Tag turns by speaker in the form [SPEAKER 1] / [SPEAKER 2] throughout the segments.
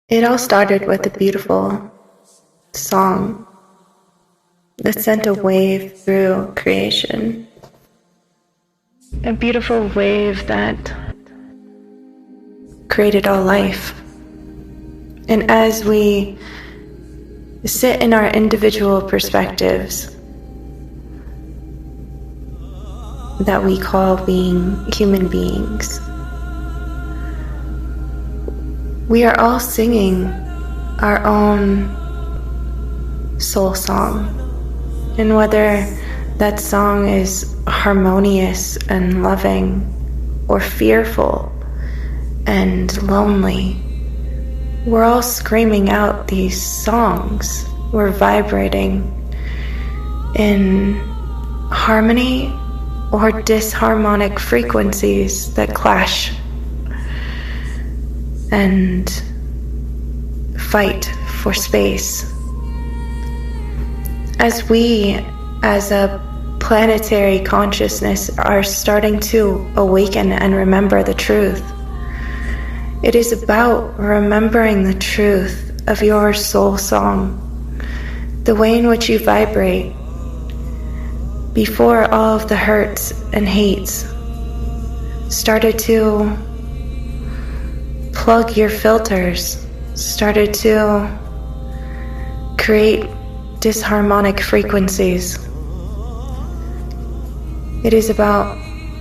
[SPEAKER 1] It all started with a beautiful song that sent a wave through creation. A beautiful wave that created all life. And as we sit in our individual perspectives that we call being human beings, we are all singing our own soul song. And whether that song is harmonious and loving, or fearful and lonely, we're all screaming out these songs. We're vibrating in harmony or disharmonic frequencies that clash and fight for space. As we, as a planetary consciousness, are starting to awaken and remember the truth, it is about remembering the truth of your soul song, the way in which you vibrate before all of the hurts and hates started to plug your filters, started to create disharmonic frequencies. It is about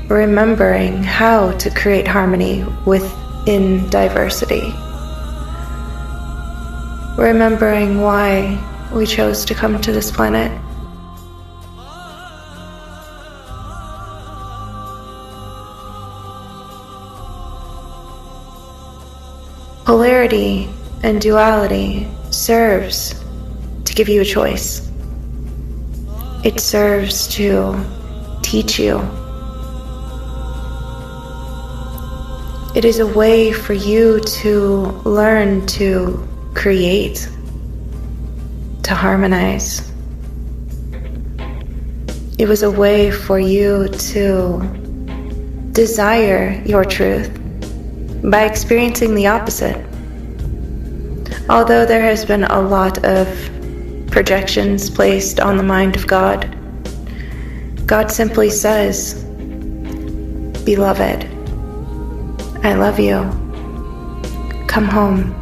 [SPEAKER 1] remembering how to create harmony within diversity. Remembering why we chose to come to this planet. Polarity and duality serves to give you a choice. It serves to teach you. It is a way for you to learn to create, to harmonize. It was a way for you to desire your truth by experiencing the opposite. Although there has been a lot of projections placed on the mind of God, God simply says, "Beloved, I love you. Come home."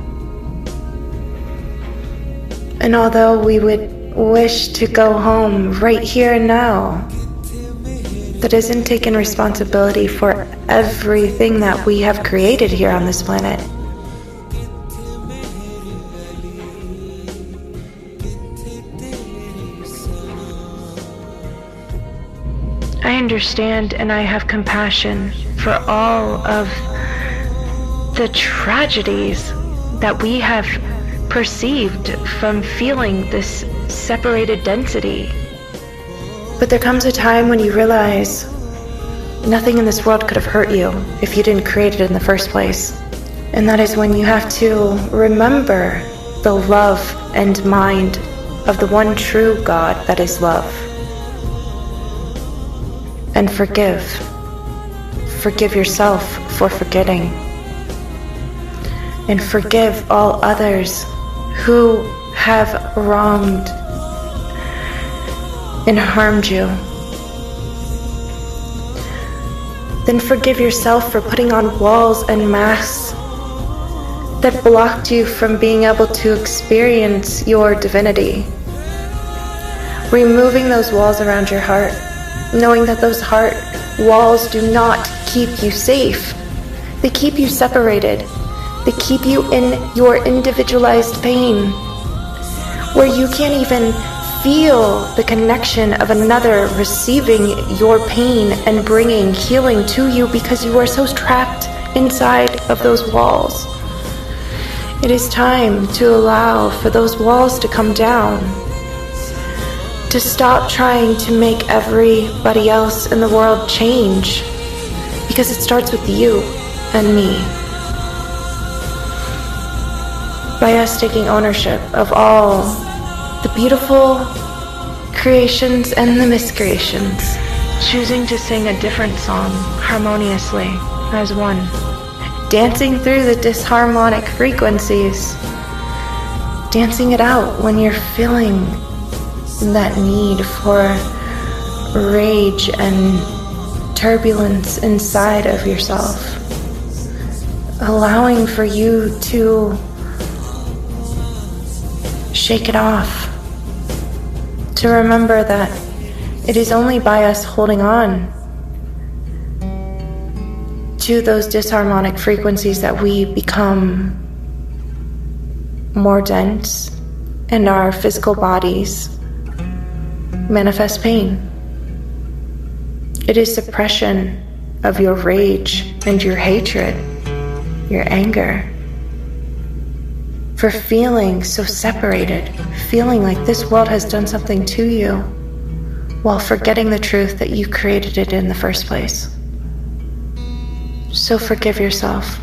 [SPEAKER 1] And although we would wish to go home right here and now, that isn't taking responsibility for everything that we have created here on this planet. I understand and I have compassion for all of the tragedies that we have perceived from feeling this separated density. But there comes a time when you realize nothing in this world could have hurt you if you didn't create it in the first place. And that is when you have to remember the love and mind of the one true God that is love. And forgive. Forgive yourself for forgetting. And forgive all others who have wronged and harmed you. Then forgive yourself for putting on walls and masks that blocked you from being able to experience your divinity. Removing those walls around your heart, knowing that those heart walls do not keep you safe. They keep you separated. They keep you in your individualized pain, where you can't even feel the connection of another receiving your pain and bringing healing to you because you are so trapped inside of those walls. It is time to allow for those walls to come down, to stop trying to make everybody else in the world change, because it starts with you and me. By us taking ownership of all the beautiful creations and the miscreations, choosing to sing a different song harmoniously as one, dancing through the disharmonic frequencies dancing it out when you're feeling that need for rage and turbulence inside of yourself. Allowing for you to shake it off. To remember that it is only by us holding on to those disharmonic frequencies that we become more dense and our physical bodies manifest pain. It is suppression of your rage and your hatred, your anger, for feeling so separated, feeling like this world has done something to you, while forgetting the truth that you created it in the first place. So forgive yourself.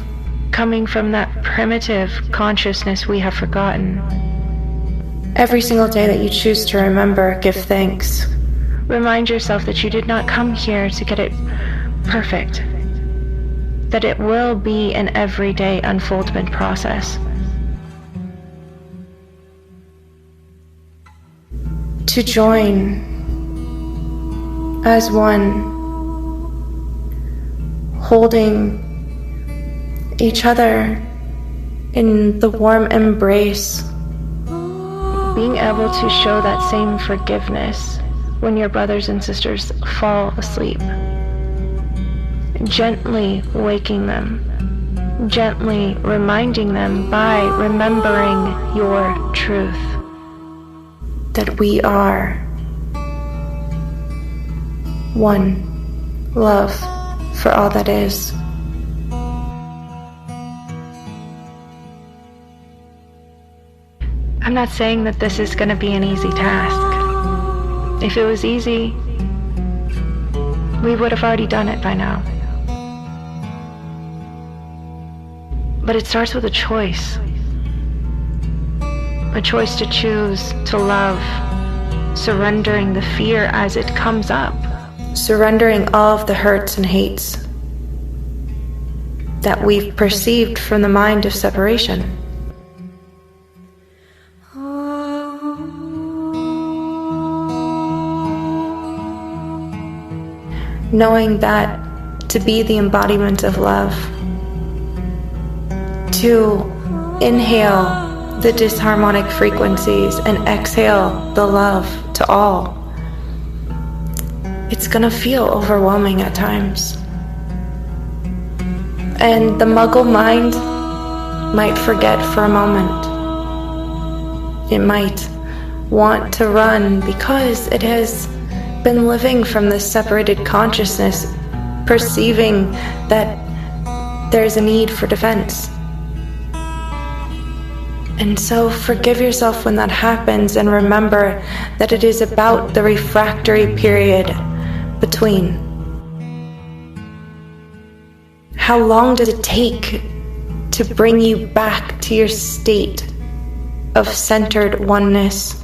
[SPEAKER 1] Coming from that primitive consciousness we have forgotten. Every single day that you choose to remember, give thanks. Remind yourself that you did not come here to get it perfect, that it will be an everyday unfoldment process. To join as one, holding each other in the warm embrace, being able to show that same forgiveness when your brothers and sisters fall asleep, gently waking them, gently reminding them by remembering your truth, that we are one love for all that is. I'm not saying that this is going to be an easy task. If it was easy, we would have already done it by now. But it starts with a choice. A choice to choose to love, surrendering the fear as it comes up, surrendering all of the hurts and hates that we've perceived from the mind of separation. Knowing that to be the embodiment of love, to inhale the disharmonic frequencies and exhale the love to all, it's gonna feel overwhelming at times. And the muggle mind might forget for a moment. It might want to run because it has been living from this separated consciousness, perceiving that there's a need for defense. And so forgive yourself when that happens, and remember that it is about the refractory period between. How long does it take to bring you back to your state of centered oneness?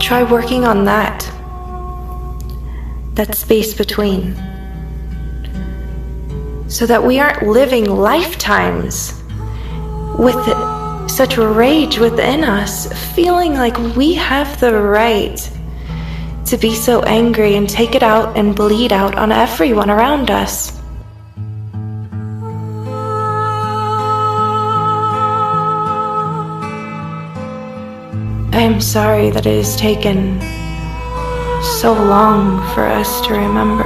[SPEAKER 1] Try working on that space between, so that we aren't living lifetimes with such rage within us, feeling like we have the right to be so angry and take it out and bleed out on everyone around us. I am sorry that it has taken so long for us to remember.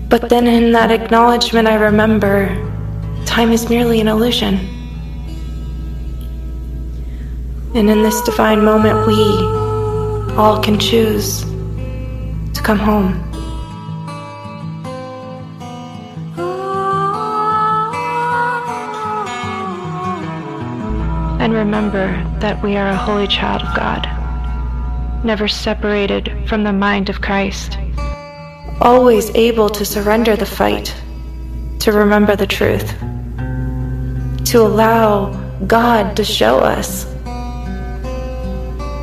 [SPEAKER 1] But then in that acknowledgement, I remember time is merely an illusion. And in this divine moment, we all can choose to come home. And remember that we are a holy child of God, never separated from the mind of Christ, always able to surrender the fight, to remember the truth, to allow God to show us,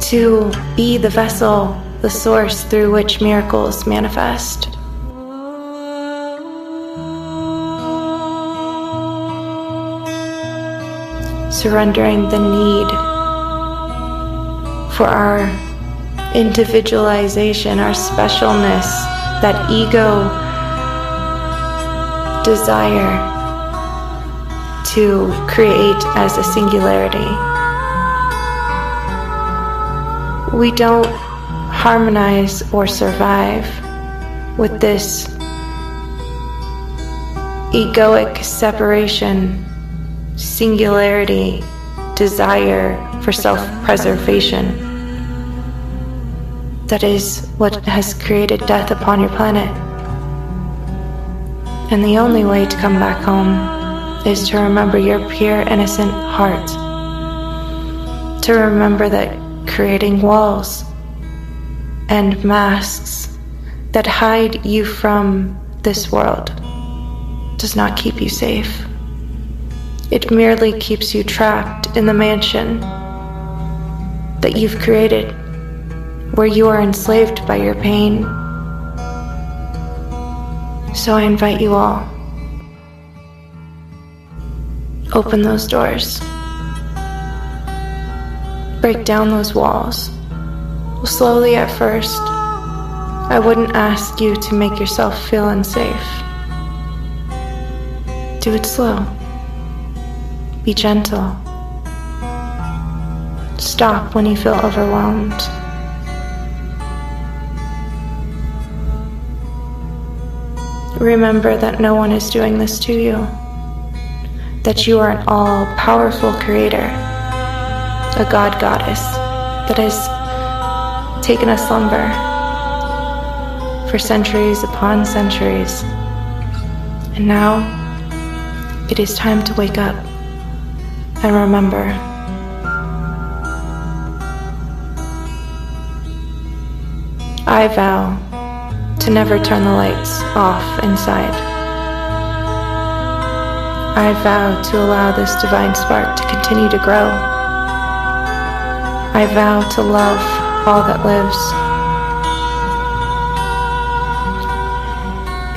[SPEAKER 1] to be the vessel, the source through which miracles manifest. surrendering the need for our individualization, our specialness, that ego desire to create as a singularity. We don't harmonize or survive with this egoic separation, singularity, desire for self-preservation. That is what has created death upon your planet. And the only way to come back home is to remember your pure, innocent heart. To remember that creating walls and masks that hide you from this world does not keep you safe. It merely keeps you trapped in the mansion that you've created, where you are enslaved by your pain. So I invite you all, open those doors, break down those walls. Slowly at first. I wouldn't ask you to make yourself feel unsafe. Do it slow. Be gentle. Stop when you feel overwhelmed. Remember that no one is doing this to you, that you are an all-powerful creator, a god goddess that has taken a slumber for centuries upon centuries. And now it is time to wake up and remember. I vow to never turn the lights off inside. I vow to allow this divine spark to continue to grow. I vow to love all that lives.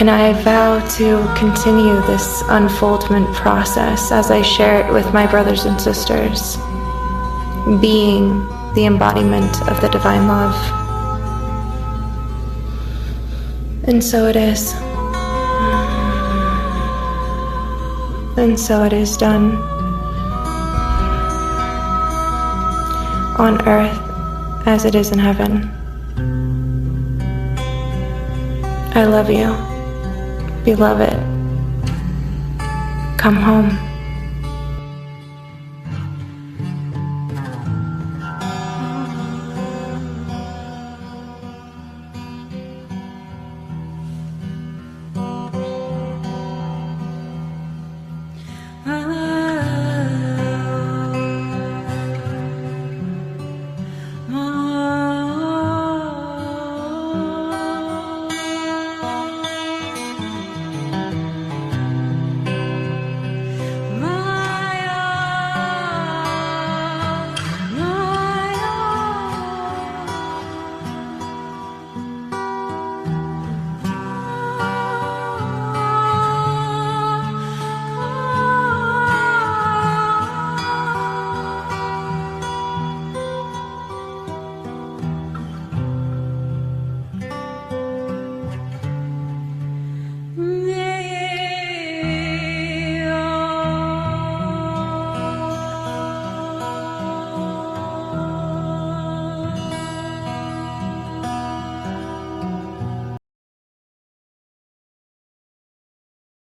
[SPEAKER 1] And I vow to continue this unfoldment process as I share it with my brothers and sisters, being the embodiment of the divine love. And so it is. And so it is done. On earth as it is in heaven. I love you, beloved. Come home.